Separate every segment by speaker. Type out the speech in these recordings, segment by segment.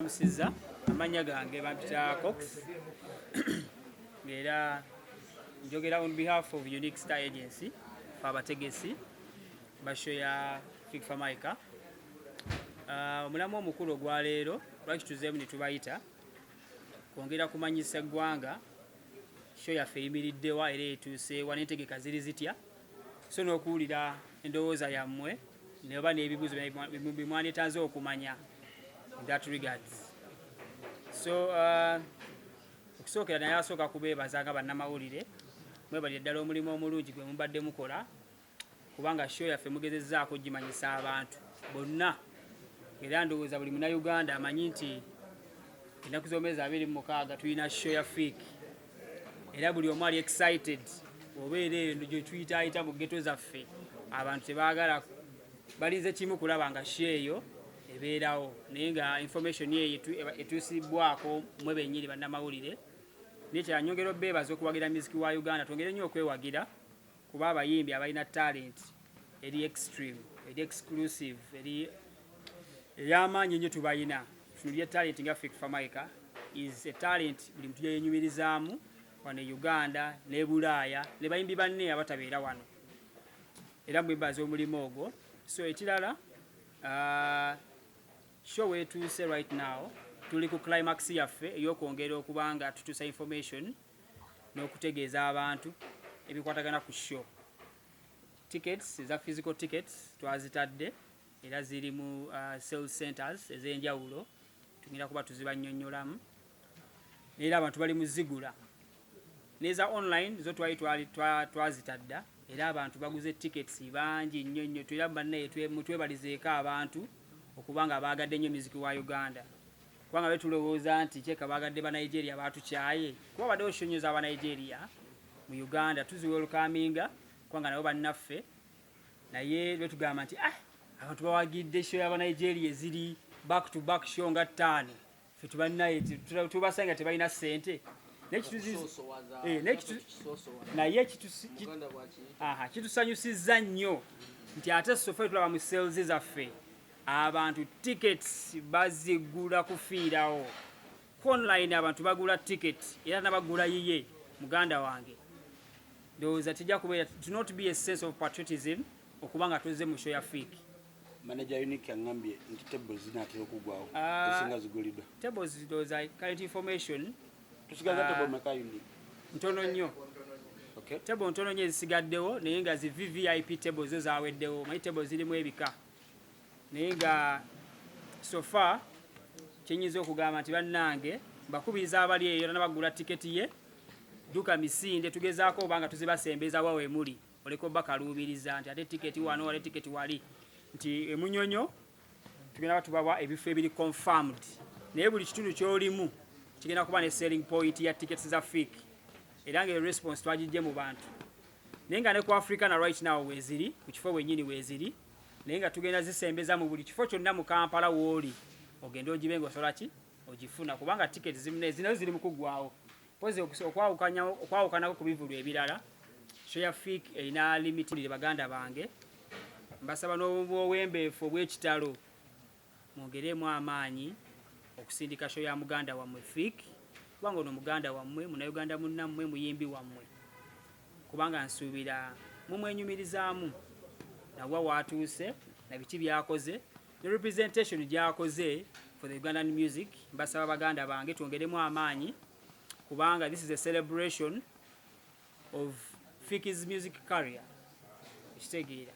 Speaker 1: Musiza amanya gange bampita Cox era njogera on behalf of Unique Star Agency abategesi basho ya Fik Fameica. Omulamu omukulu gwa leero lwaki tuzeemu ne tubayita kwongera kumanyisa eggwanga show yaffe eyimiriddewa era etuuseewa n'entegeka ziri zitya, so n'okuwulira endowooza yammwe ne oba n'ebibuuzo bimwanditanze okumanya in that regards. So okusookera naye asooka kubeebaza nga bannamawulire mwebalire ddala omulimu omulungi gwe mubadde mukola, kubanga show yaffe mugezezzaako gimanyisa abantu bonna, era ndowooza buli munnayuganda amanyi nti ennaku z'omwezi 26 tulina show ya Fik, era buli omu ali excited obeera eyo gye tuyitaayita mu ggeto zaffe. Abantu tebaagala balinze kimu kulaba nga show eyo ebeerawo, naye nga information eyo etuusibwako mwe bennyini bannamawulire. Nekya nyongera obeebaza okuwagira muziki wa Uganda, twongere nnyo okwewagira kuba abayimbi abalina talent eri extreme, eri exclusive, eri ey'amaanyi ennyo tubayina. Tunulye talent nga Fik Fameica is a talent buli muntu yenyumirizaamu wano e Uganda ne Bulaaya ne bayimbi banne abatabeera wano, era mwebaza omulimu ogwo. So ekirala show wetuuse right now tuli ku climax yaffe ey'okwongera okubanga tutuusa information n'okutegeeza abantu ebikwatagana ku show. Tickets eza physical tickets twazitadde era ziri mu sales centers ez'enjawulo, tunyira kuba tuzibannyonnyolamu, era abantu bali muzigula. Neza online zo twazitadda era abantu baguze tickets bangi nnyo nnyo, era bannaye mutwebalizeeko abantu okubanga baagadde nnyo muziki wa Uganda, kubanga betulowooza nti kyeka baagadde Banigeria batukyaye. Kuba badde oshonyoza Abanigeria mu Uganda tuziwelkaminga kubanga nabo bannaffe, naye betugamba nti abantu bawagidde show y'Abanigeria eziri back to back show nga 5 ffe tubannaye tubasanga tebalina ssente naye kitusanyusizza nnyo nti ate sofe tulaba mu sales zaffe abantu tickets bazigula kufiirawo. Online abantu bagula ticket era nabagula yiye muganda wange. Ndowooza tijja kubeera to not be a sense of patriotism okubanga tuze mu show ya Fik.
Speaker 2: Manager Unique angambye nti tables zinatera okugwawo esinga zigulidwa.
Speaker 1: Tables ndowooza current information
Speaker 2: tusigaza table meka Unique
Speaker 1: ntono nnyo.
Speaker 2: Okay.
Speaker 1: Table ntono nnyo ezisigaddewo naye nga zi VVIP tables zo zaaweddewo. Manyi tables zirimu ebika naye nga so far kyenyinza okugamba nti bannange bakubiriza abali eyo nabagula tiketi ye duka misinde tugezaako obanga tuzibasembeza wawe muli oleko bakaluubiriza nti ate tiketi wano wale tiketi wali nti emunyonyo tugenda batubawa ebifo ebiri confirmed, naye buli kitundu kyolimu kigenda kuba ne selling point ya tickets za Fik, era nga response twagijje mu bantu. Naye nga ne ku Africa na right now weziri ku kifo bwennyini weziri, naye nga tugenda zisembeza mu buli kifo kyonna mu Kampala wooli ogenda ogibenga osobola ki ogifuna, kubanga tickets zino ziri mu kuggwawo. Pozi okwawukanako ku bivulu ebirala show ya Fik erina limited baganda bange. Mbasaba n'obwembeefu obw'ekitalo mwongeremu amaanyi okusindika show ya muganda wammwe Fik, kubanga ono muganda wammwe, munnayuganda munnammwe, muyimbi wammwe, kubanga nsuubira mumwenyumirizaamu nawa watuuse na biki byakoze ne representation gyakoze for the Ugandan music. Mbasaba baganda bange twongeremu amaanyi kubanga this is a celebration of Fik's music career. Kitegeera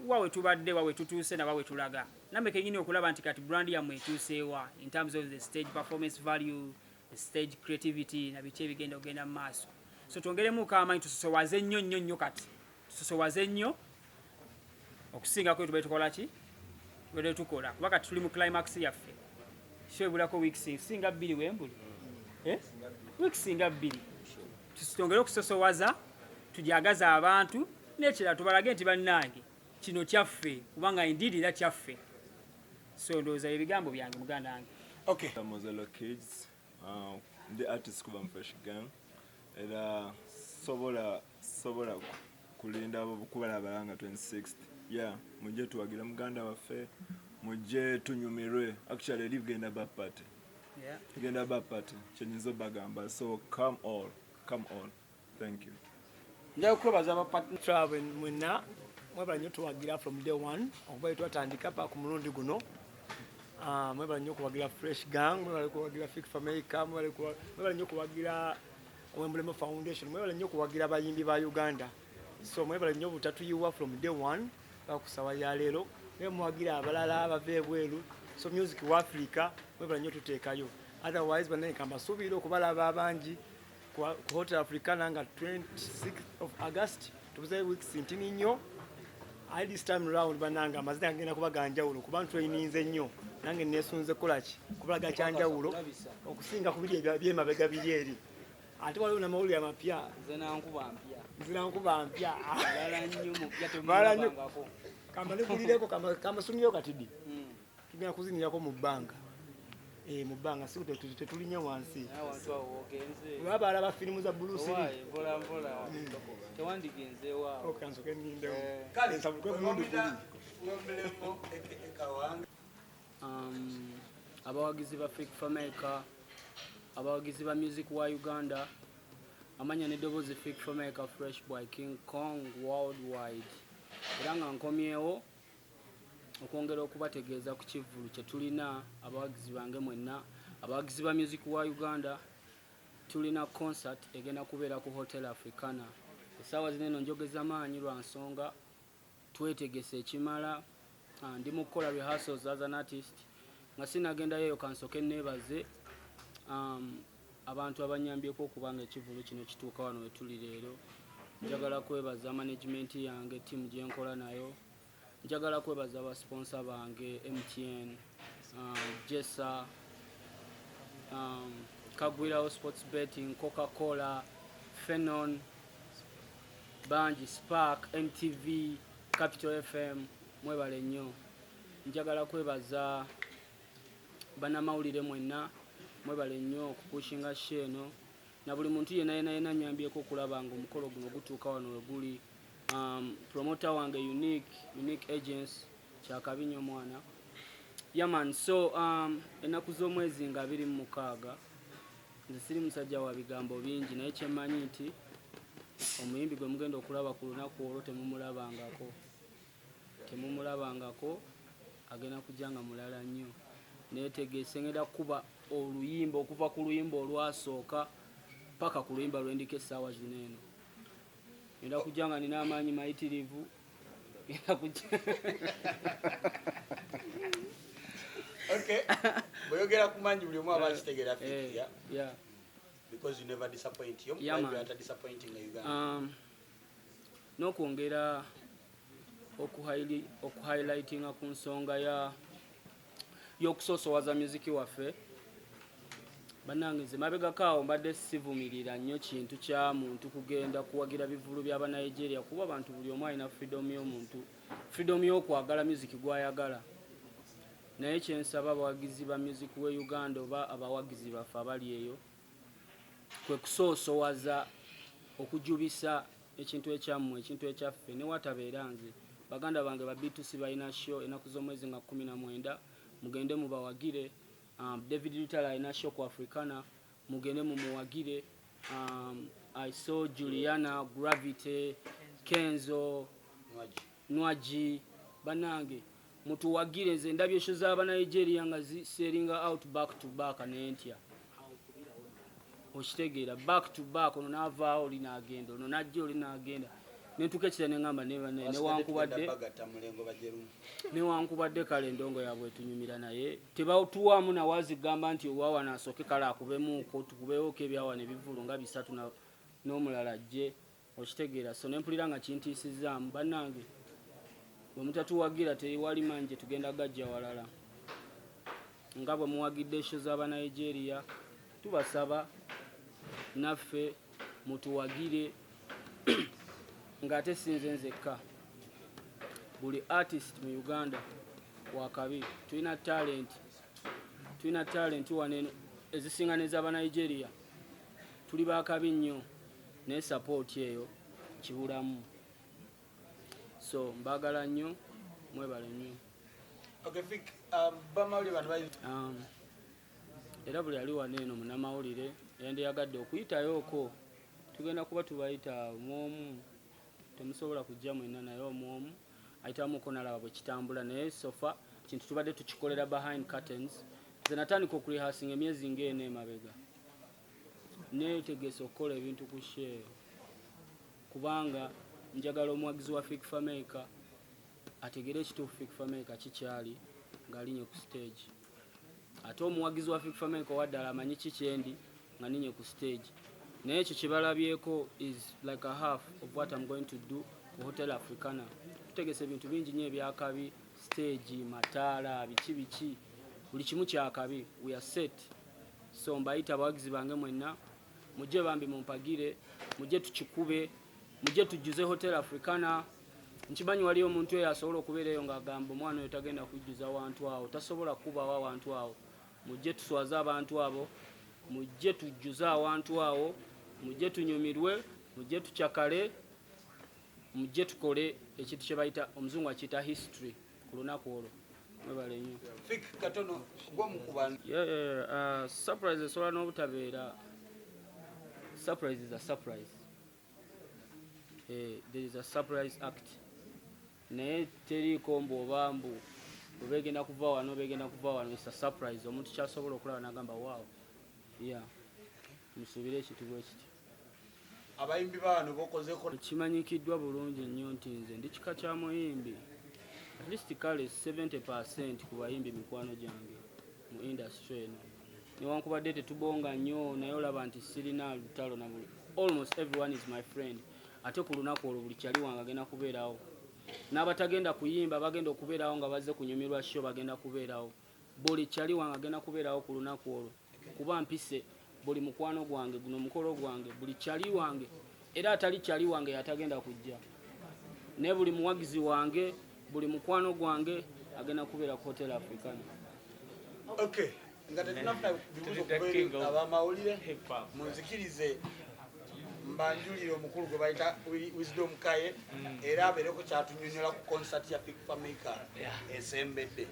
Speaker 1: wawe tubadde wawe tutuuse na wawe tulaga namwe kenyini okulaba nti kati brand yammwe etuuseewa in terms of the stage performance value, the stage creativity na biki ebigenda ogenda mu maaso. So twongeremu kamaanyi tusosowaze nnyo nnyo nnyo, kati tusosowaze nnyo okusinga kwe tube tukola ki wele tukola, kuba kati tuli mu climax yaffe. Show ebulako weeks singa 2 wembuli weeks singa 2 twongere okusosowaza tujagaza abantu n'ekirala tubalage nti bannange kino kyaffe kubanga indeed era kyaffe. So ndowooza ebigambo byange muganda wange.
Speaker 3: Okay. Mozelo Kids, the artist kuba mfashigan era sobola kulinda kuba abalanga 26th. Yeah, mujje tuwagira muganda waffe, mujje tunyumirwe. Actually ligenda ba party. tugenda ba party kyenyizo bagamba, so come all. Thank you.
Speaker 2: Nja kwebaza aba partner
Speaker 4: travel mwenna mwebala nnyo tuwagira from day one okuva twatandika pa ku mulundi guno. Mwebala nnyo kuwagira Fresh Gang, mwebala kuwagira Fik Fameica, mwebala nnyo kuwagira Wemblem Foundation, mwebala nnyo kuwagira abayimbi ba Uganda. So mwebala nnyo butatuyiwa from day one bakusawa ya leero, ne muwagira abalala abava ebweru. So music wa Africa mwebala nnyo tuteekayo. Otherwise banene kamba suubira okubalaba abangi ku Hotel Africana nga 26th of August tubuze weeks ntini nnyo. This time round bananga amazina ngenda kubaganjawulo kuba ntweyininze nnyo nange nesunze kolaki kubalaga kyanjawulo okusinga ku biri byemabega biri eri. Ate waliwo namawulire amapya zina nkuba mpya bala nnyo kamba nekulireko kamasumyeyo katidi tugenda kuzinirako mu bbanga mu bbanga si tetulinye wansi wabala ba firimu za bulusi kansoke nindewo kale nsabukwe mundu
Speaker 1: abawagizi ba Fik Fameica, abawagizi ba music wa Uganda, amanya n'eddoboozi Fik Fameica Fresh Boy King Kong worldwide. Era nga nkomyewo okwongera okubategeeza ku kivulu kye tulina abawagizi bange mwenna, abawagizi ba music wa Uganda. Tulina concert egenda kubeera ku Hotel Africana. Essaawa zino njogeza maanyi lwa nsonga twetegese ekimala. Ndi mu kukola rehearsals as an artist nga sinagendayo kansoke neebaze abantu abanyambyeko okubanga ekivulu kino kituuka wano we tuli leero. Njagala kwebaza management yange, timu gye nkola nayo. Njagala kwebaza abasponsa bange MTN, Jessa, Kagwirawo Sports Betting, Coca-Cola, Fenon, Banji, Spark, MTV, Capital FM, mwebale nnyo. Njagala kwebaza bannamawulire mwenna, mwebale nnyo okupushinga sheno na buli muntu yenna nyambyeko okulaba nga omukolo guno gutuuka wano we guli. Promoter wange unique agents kyakabinyo mwana yaman. So ennaku z'omwezi nga 26 nze siri musajja wa bigambo bingi, naye kyemmanyi nti omuyimbi gwe mugenda okulaba ku lunaku olwo temumulabangako agenda kujja nga mulala nnyo. Neetegeese ngenda kuba oluyimba okuva ku luyimba olwasooka paka ku luyimba lwendika essaawa zino eno. Ngenda kujja nga nina amaanyi mayitirivu.
Speaker 2: Okay. Boyogera kumanyi buli omu abakitegera Fik, yeah. Because you never disappoint. You are disappointing Uganda.
Speaker 1: N'okwongera okuhighlightinga ku nsonga y'okusoosowaza music waffe. Bannange nze mabegako awo mbadde sivumirira nnyo kintu kya muntu kugenda kuwagira bivulu by'Abanigeria kuba abantu buli omu alina freedom y'okwagala music gw'ayagala. Naye kyensaba abawagizi ba music we Uganda oba abawagizi baffe abali eyo kwe kusoosowaza okujubisa ekintu ekyammwe, ekintu ekyaffe ne watabeera nze. Baganda bange ba B2C balina show ennaku z'omwezi nga 19 mugende mubawagire. David Lutala alina show ku Africana mugende mumuwagire. I saw Juliana, Gravity, Kenzo, Nwaji, bannange mutuwagire. Nze ndabye show z'Abanigeria nga ziseringa out back to back n'entya. Okitegeera back to back, ono n'avaawo oli n'agenda, ono n'ajja oli n'agenda. Nentuka ekira ne ngamba newankubadde kale endongo yaabwe etunyumira naye tebatuwaamu nawazigamba nti owawana asooke kale akubemuuko tukubeewoko ebyawana ebivulu nga 3 n'omulala ajje. Okitegeera so nempulira nga kintiisizaamu. Bannange bwe mutatuwagira tewali manje tugenda gajja walala. Nga bwe muwagidde esho z'Abanigeria tubasaba naffe mutuwagire. Ngate sinze nzekka, buli artist mu Uganda wakabi. Tulina talent wano ezisinga n'ez'Abanigeria. Tuli bakabi nnyo naye support eyo kibulamu. So mbagala nnyo, mwebale nnyo.
Speaker 2: Okay, Fik, bamawulire bantu
Speaker 1: era buli ali wano eno munnamawulire yandiyagadde okuyitayoko tugenda kuba tubayita omwomu temusobola kujja mwenna naye omwomu ayitamuko nalaba bwe kitambula naye sofa kintu tubadde tukikolera behind curtains nze natandika okurihasing emyezi ng'ena emabega neetegese okukola ebintu ku share kubanga njagala omuwagizi wa Fik Fameica ategere ekituufu Fik Fameica kikyali ng'alinye ku stage ate omuwagizi wa Fik Fameica waddala amanyi kikyendi nga ninye ku stage naye ekyo kyebalabyeko is like a half of what I'm going to do ku Hotel Africana tutegese ebintu bingi nnyo ebyakabi stage mataala biki buli kimu kyakabi we are set so mbayita abawagizi bange mwenna mujje bambi mumpagire mujje tukikube mujje tujjuze Hotel Africana nkimanyi wali omuntu eyo asobola okubeerayo ng'agamba omwana oyo tagenda kujjuza abantu awo tasobola kubawo abantu awo mujje tuswaze abantu abo mujje tujjuze abantu awo mujje tunyumirwe mujje tukyakale mujje tukole ekintu kye bayita omuzungu akiyita history ku lunaku olwo mwebale nnyo
Speaker 2: Fik katono gwomu ku bantu
Speaker 1: surprise esobola n'obutabeera surprise is a surprise there is a surprise act naye teriiko mbu begenda kuva wano it's a surprise omuntu kyasobola okulaba n'agamba wow yeah musuubire ekintu bwe kiti
Speaker 2: abayimbi bano bokozeko
Speaker 1: kimanyikiddwa bulungi nnyo nti nze ndi kika kya muyimbi at least kale 70% ku bayimbi mikwano gyange mu industry eno newankubadde tetubonga nnyo naye olaba nti sirina lutalo na buli almost everyone is my friend ate ku lunaku olwo buli kyali wange agenda kubeerawo n'abatagenda kuyimba bagenda okubeerawo nga bazze kunyumirwa show bagenda kubeerawo buli kyali wange agenda kubeerawo ku lunaku olwo kuba mpise buli mukwano gwange guno mukolo gwange buli kyali wange era atali kyali wange yatagenda kujja ne buli muwagizi wange buli mukwano gwange agenda kubeera ku Hotel Africana.
Speaker 2: Okay nga tetunafuna bibuzo kubeera abamawulire munzikirize mbanjulire omukulu gwe bayita Wisdom Kaye era abeereko kyatunyonyola ku concert ya Fik Fameica esembedde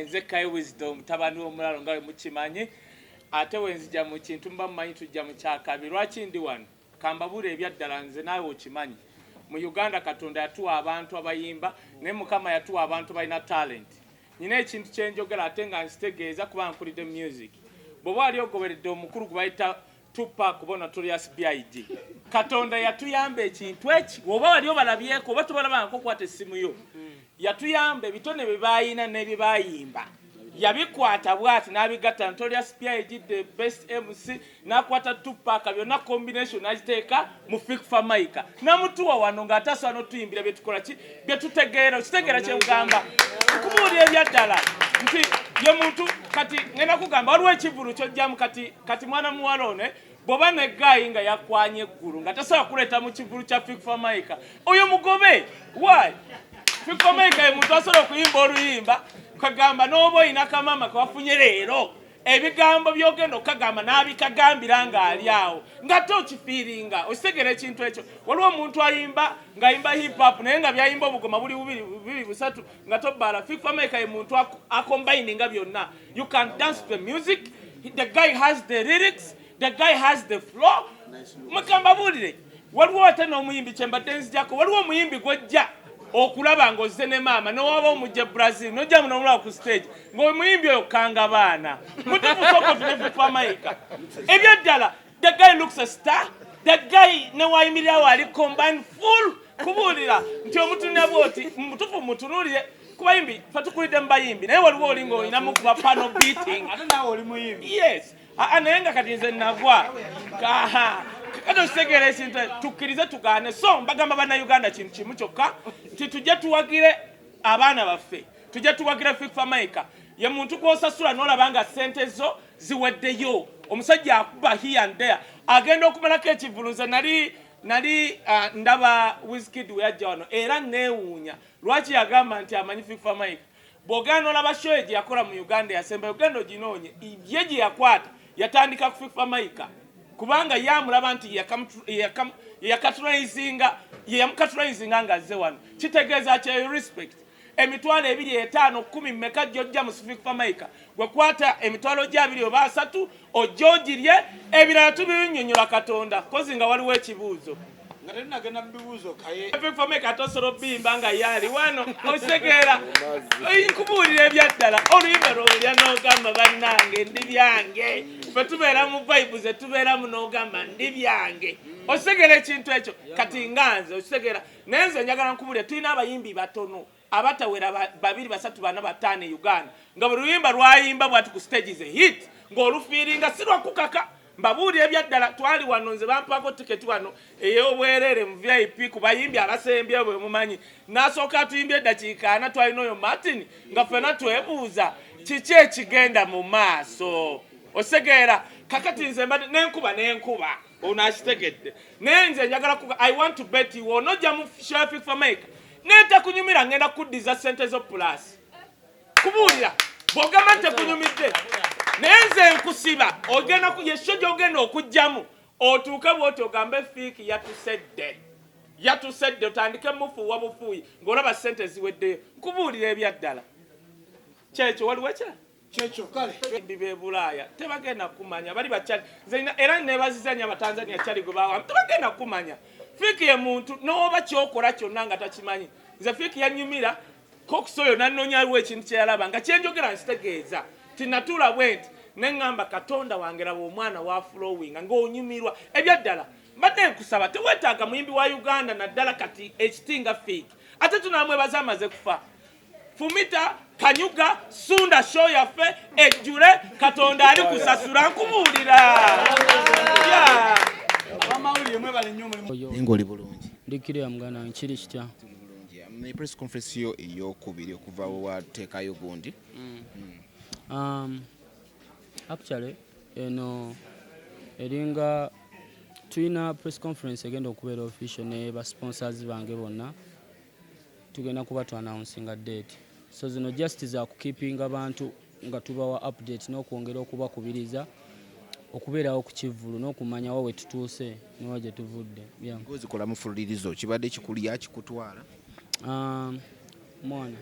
Speaker 5: nze Kaye Wisdom tabani w'omulalo nga bwe mukimanyi ate wenzija mu kintu mba mmanyi tujja mu kyakabi lwaki ndi wano kambabula ebyaddala nze naawe okimanyi mu Uganda Katonda yatuwa abantu abayimba naye Mukama yatuwa abantu balina talent nina ekintu kyenjogera ate nga nzitegeeza kuba nkulidde music bw'oba wali ogoberedde omukulu gwe bayita Tupac bona Notorious B.I.G. Katonda yatuyamba ekintu eki oba wali obalabyeko oba tobalabangako kwata essimu yo yatuyamba ebitone bye bayina n'ebye bayimba yabikwata bwati n'abigatta Notorious B.I.G. the best MC n'akwata Tupac byonna combination n'agiteeka mu Fik Fameica n'amutuwa wano ng'atasobola n'otuyimbira bye tukola ki bye tutegeera okitegeera kye mugamba okubuulira ebyaddala nti ye muntu kati ngenda kugamba waliwo ekivulu kyojjamu kati mwana muwala ono bw'oba ne gayi nga yakwanye eggulu nga tasobola kuleeta mu kivulu kya Fik Fameica oyo mugobe why Fik Fameica ye muntu asobola okuyimba oluyimba kagamba n'oba oyina kamama kawafunye leero ebigambo byogenda okagamba n'abikagambira ng'ali awo nga tokifiiringa okitegeera ekintu ekyo waliwo omuntu ayimba ng'ayimba hip hop naye nga byayimba obugoma buli bubiri busatu nga tobbaala Fik Fameica ye muntu akombayininga byonna you can dance to the music the guy has the lyrics the guy has the flow mukamba bulire waliwo ate n'omuyimbi kyembadde nzijako waliwo omuyimbi gwojja okulaba ng'ozze ne maama n'owaba omujja Brazil n'ojja munomulaba ku stage ng'omuyimbi oyo kanga baana mutukusoko tune Fik Fameica ebyaddala the guy looks a star the guy ne wayimirirawo ali combine full kubuulira nti omutunira bwoti mutufu mutunulire ku bayimbi fatukulidde mu bayimbi naye waliwo oli ng'olinamu kuba pano beating
Speaker 2: ate naawe oli muyimbi
Speaker 5: yes naye nga kati nze nagwa kati okitegeera ekintu tukkirize tugaane so mbagamba bannayuganda kintu kimu kyokka nti tujje tuwagire abaana baffe tujje tuwagire Fik Fameica ye muntu gw'osasula n'olaba nga ssente zo ziweddeyo omusajja akuba here and there agenda okumalako ekivulu nze nali ndaba Wizkid we yajja wano era neewuunya lwaki yagamba nti amanyi Fik Fameica bw'ogenda olaba show gye yakola mu Uganda yasemba Uganda oginoonye ye gye yakwata yatandika ku Fik Fameica kubanga yamulaba nti yamukatulayizinga ng'azze wano kitegeeza kye respect emitwalo 2, 5, 10 mmeka jojja mu Fik Fameica gwe kwata emitwalo gya 2 oba 3 ojogirye ebirala tubinyonyola Katonda kozi nga waliwo ekibuuzo
Speaker 2: ngate nagenda mbibuuzo kaye
Speaker 5: Fik Fameica tosoro bimba nga yali wano osekeera kubuulira ebyaddala oluyimba lwolya n'ogamba bannange ndi byange fe tubeera mu vibe ze tubeera mu n'ogamba ndi byange osekeera ekintu ekyo kati nganze osekeera naye nze njagala nkubuulira tulina abayimbi batono abatawera 2, 3, 4, 5 Uganda nga buli luyimba lwayimba bwati ku stage ze hit ng'olufiiringa si lwakukaka mbabuulira ebyaddala twali wano nze bampako tiketi wano ey'obwerere mu VIP ku bayimbi abasembye bwe mumanyi n'asooka atuyimbye eddakiika 4 twalina oyo Martin nga ffena twebuuza kiki ekigenda mu maaso osegeera kakati nze mbadde n'enkuba ono akitegedde naye nze njagala kuga I want to bet you onojja mu Fik Fameica n'etekunyumira ngenda kuddiza ssente zo plus kubuulira bw'ogamba ntekunyumidde naye nze nkusiba ogenda yesho gy'ogenda okujjamu otuuke bw'oti ogambe Fik yatusedde otandike mufuuwa bufuuyi ng'olaba ssente ziweddeyo nkubuulira ebyaddala kyekyo waliwo ekirala
Speaker 2: kyekyo kale
Speaker 5: be Bulaaya tebagenda kumanya bali bakyali era nebazizanya Abatanzania kyali gwe bawa tebagenda kumanya Fik ye muntu n'oba kyokola kyonna nga takimanyi nze Fik yanyumira kokusoyo nannoonyawo ekintu kyeyalaba nga kyenjogera nsitegeeza tinatuula bwenti neŋŋamba Katonda wange laba omwana wa flowing ng'onyumirwa ebyaddala mbadde nkusaba teweetaaga muyimbi wa Uganda naddala kati ekitinga Fik ate tunamwebaza amaze kufa Fumita Kanyuga Sunda show yaffe ejjule Katonda ali kusasula nkubuulira
Speaker 2: abamawulire mwebale nnyo mulimu
Speaker 6: ngoli bulungi
Speaker 7: ndikiriya muganda nkiri kitya
Speaker 6: ne press conference yo eyokubiri okuva wateekayo gundi
Speaker 7: actually eno eringa tulina press conference egenda okubeera official ne ba sponsors bange bonna tugenda kuba tu announcing date so zino just za kukeeping abantu nga tubawa update n'okwongera okubakubiriza okubeerawo ku Kivulu n'okumanya wawe tutuuse niwaje tuvudde
Speaker 6: ngozikola mufulirizo kibadde kikulya kikutwala
Speaker 7: mwana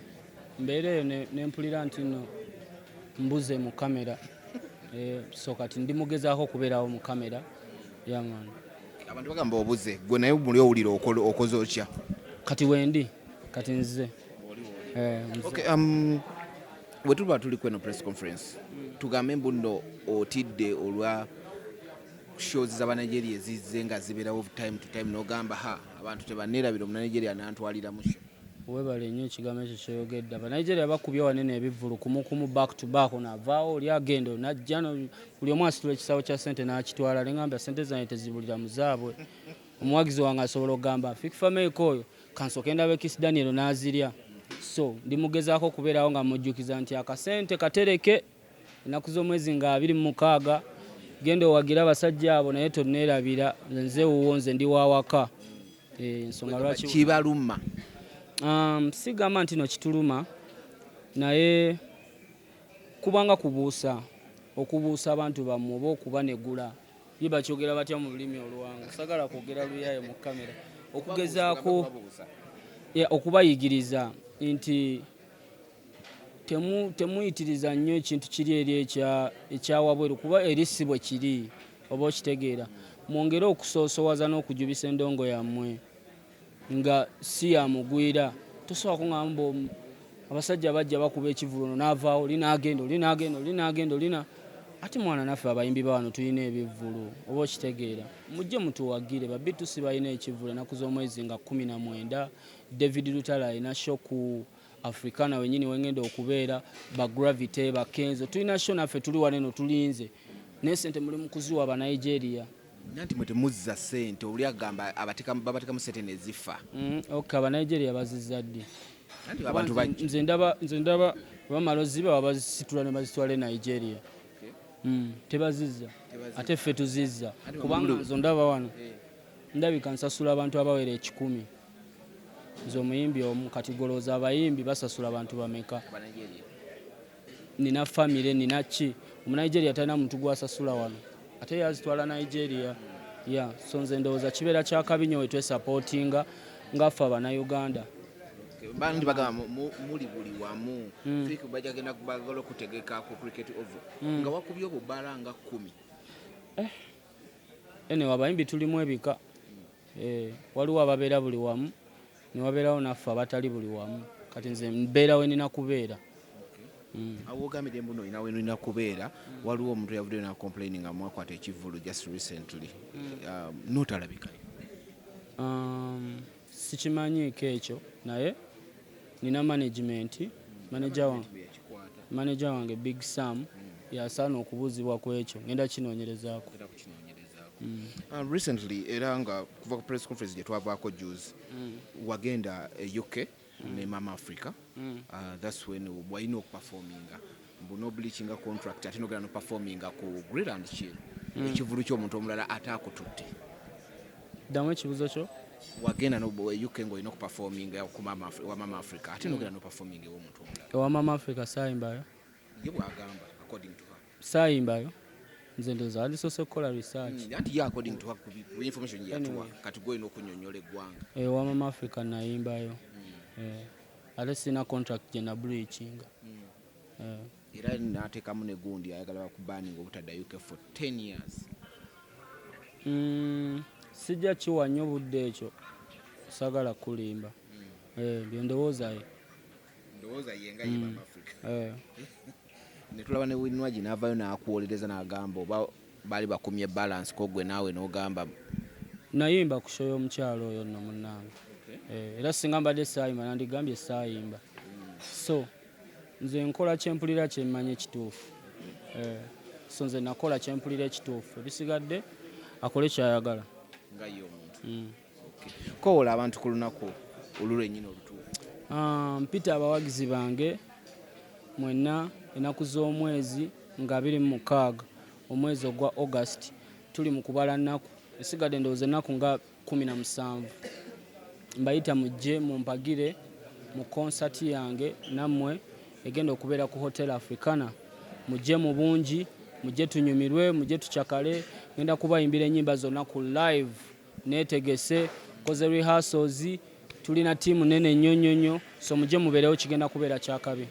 Speaker 7: mbeera eyo nempulira nti no mbuze mu kamera so kati ndi mugezaako okubeerawo mu kamera mwana
Speaker 6: abantu bagamba obuze gwe naye muli owulira okoze otya
Speaker 7: kati wendi kati nzize
Speaker 6: okay bwe tuba tuli kweno press conference tugambe mbuno otidde olwa shows z'Abanigeria ezizze nga zibeerawo time to time n'ogamba abantu tebaneerabira Omunanigeria n'antwalira mu show
Speaker 7: webale nnyo ekigambo ekyo kyeyogedde Abanigeria bakubye wanene ebivulu kumukumu back to back onavaawo oli agenda najja buli omu asitula ekisawo kya ssente n'akitwala neŋŋamba ssente zange tezibulira mu zaabwe omuwagizi wange asobola okugamba Fik Fameica oyo kansooka endaba Kiss Daniel n'azirya so ndi mugezaako okubeerawo nga mujjukiza nti akasente katereke ennaku z'omwezi nga 26 genda owagira abasajja abo naye tonneerabira nze wuwo nze ndi wawaka ensonga lwaki
Speaker 6: kibaluma
Speaker 7: sigamba nti no kituluma naye kubanga kubuusa okubuusa abantu bammwe oba okubanegula ye bakyogera batya mu lulimi oluwanga sagala kwogera luyayo mu kamera okugezaako okubayigiriza nti temuyitiriza nnyo ekintu kiri eri ekyawabweru kuba erisi bwe kiri oba okitegeera mwongere okusoosowaza n'okujubisa endongo yammwe nga si yamugwira tosobola kuŋŋamba abasajja bajja bakuba Ekivulu n'avaawo linagenda ate mwana naffe abayimbi bawano tulina ebivvulu oba okitegeera mujje mutuwagire babitusi balina Ekivulu ennaku z'omwezi nga 19 David Lutala alina show ku Africana wenyini wengenda okubeera ba Gravity ba Kenzo tulina show naffe tuli waneno tulinze naye ssente muli mu kuziwa Abanigeria
Speaker 6: nanti mwe temuzza ssente oli agamba babatekamu ssente ne zifa
Speaker 7: okay Abanigeria bazizza ddi
Speaker 6: nanti abantu
Speaker 7: nze ndaba bamala oziba babazisitula ne bazitwala Nigeria tebazizza ate ffe tuzizza kubanga nzo ndaba wano ndabika nsasula abantu abawera 10 nze omuyimbi omu kati golooza abayimbi basasula abantu bameka nina famire nina ki Omunigeria talina muntu gwasasula wano ate yazitwala Nigeria so nze ndowooza kibeera kyakabi nnyo we twesapootinga ngaffe Abannayuganda
Speaker 6: bandi bagamba muli buli wamu Fik bajagenda kubagala okutegeka ku cricket oval nga wakubye obubala nga 10
Speaker 7: ene wabayimbi tulimu ebika waliwo ababeera buli wamu ne wabeerawo naffe abatali buli wamu kati nze mbeera we nina kubeera
Speaker 6: awo ogambye mbuno ina we nina kubeera waliwo omuntu yavuddeyo na complaining nga mwakwata Ekivulu just recently notalabika
Speaker 7: sikimanyiiko ekyo naye nina management manager wange Big Sam yasaana okubuuzibwa ku ekyo ngenda kinoonyerezaako
Speaker 6: recently era nga kuva ku press conference gye twavaako juice wagenda UK ne Mama Africa that's when walina okuperforminga mbuno bleachinga contract ate nogenda noperforminga ku Greenland Chill Ekivulu ky'omuntu omulala ate akututte
Speaker 7: ddamu ekibuzo kyo
Speaker 6: wagenda no UK ng'olina okuperforminga ku Mama Africa ate nogenda noperforminga ew'omuntu omulala
Speaker 7: ewa Mama Africa saayimbayo
Speaker 6: ye bwagamba according to her
Speaker 7: saayimbayo nze ndoza alisoose okukola research
Speaker 6: anti ye according to her ku information yatuwa kati gwolina okunnyonnyola eggwanga
Speaker 7: ewa Mama Africa nayimbayo ate sina contract gye na bleachinga
Speaker 6: era n'ateekamu ne gundi ayagala bakubaninga obutadda UK for 10 years
Speaker 7: sijja kiwanya obudde ekyo sagala kulimba byo ndowooza ye
Speaker 6: yenga ye Mama Africa netulaba ne winwagi n'avaayo n'akuwolereza n'agamba oba baali bakumye balance ko gwe naawe n'ogamba
Speaker 7: nayimba ku show y'omukyalo oyo nno munnange era singa mbadde saayimba nandigambye saayimba so nze nkola kyempulira kyemmanya ekituufu so nze nakola kyempulira ekituufu ebisigadde akole kyayagala
Speaker 6: nga ye omuntu kowola abantu ku lunaku olulwennyini olutuufu
Speaker 7: mpita abawagizi bange mwenna ennaku z'omwezi nga 26 omwezi ogwa August tuli mu kubala nnaku esigadde ndowooza ennaku nga 17 mbayita mujje mumpagire mu concert yange nammwe egenda okubeera ku Hotel Africana mujje mu bungi mujje tunyumirwe mujje tucakale ngenda kubayimbira ennyimba zonna ku live neetegese koze rehearsals tulina tiimu nene nnyonnyonnyo so mujje mubeerewo kigenda kubeera kyakabi